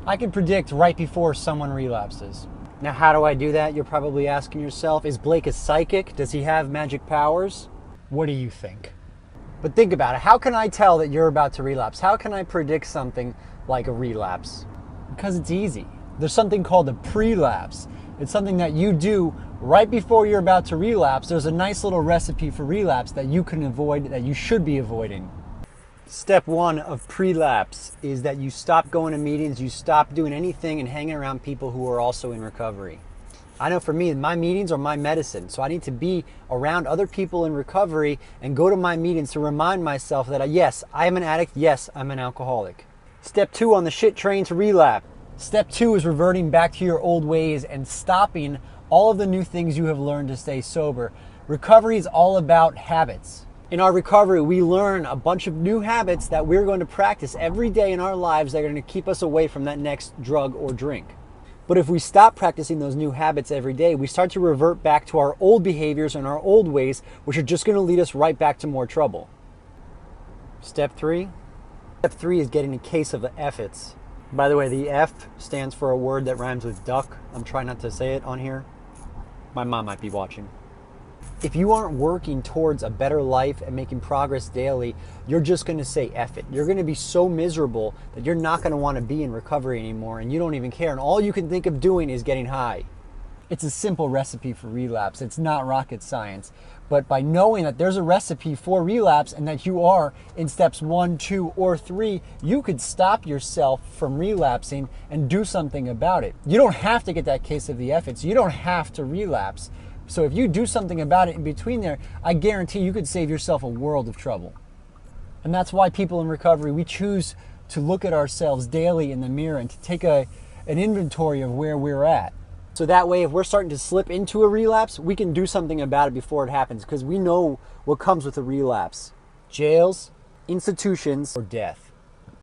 I can predict right before someone relapses. Now, how do I do that? You're probably asking yourself, is Blake a psychic? Does he have magic powers? What do you think? But think about it. How can I tell that you're about to relapse? How can I predict something like a relapse? Because it's easy. There's something called a pre-lapse. It's something that you do right before you're about to relapse. There's a nice little recipe for relapse that you can avoid, that you should be avoiding. Step one of pre-lapse is that you stop going to meetings, you stop doing anything and hanging around people who are also in recovery. I know for me, my meetings are my medicine, so I need to be around other people in recovery and go to my meetings to remind myself that yes, I am an addict, yes, I'm an alcoholic. Step two on the shit train to relapse. Step two is reverting back to your old ways and stopping all of the new things you have learned to stay sober. Recovery is all about habits. In our recovery, we learn a bunch of new habits that we're going to practice every day in our lives that are going to keep us away from that next drug or drink. But if we stop practicing those new habits every day, we start to revert back to our old behaviors and our old ways, which are just going to lead us right back to more trouble. Step three? Step three is getting a case of the F-its. By the way, the F stands for a word that rhymes with duck. I'm trying not to say it on here. My mom might be watching. If you aren't working towards a better life and making progress daily, you're just going to say F it. You're going to be so miserable that you're not going to want to be in recovery anymore and you don't even care. And all you can think of doing is getting high. It's a simple recipe for relapse. It's not rocket science. But by knowing that there's a recipe for relapse and that you are in steps 1, 2, or 3, you could stop yourself from relapsing and do something about it. You don't have to get that case of the F-its. You don't have to relapse. So if you do something about it in between there, I guarantee you could save yourself a world of trouble. And that's why people in recovery, we choose to look at ourselves daily in the mirror and to take an inventory of where we're at. So that way, if we're starting to slip into a relapse, we can do something about it before it happens because we know what comes with a relapse. Jails, institutions, or death.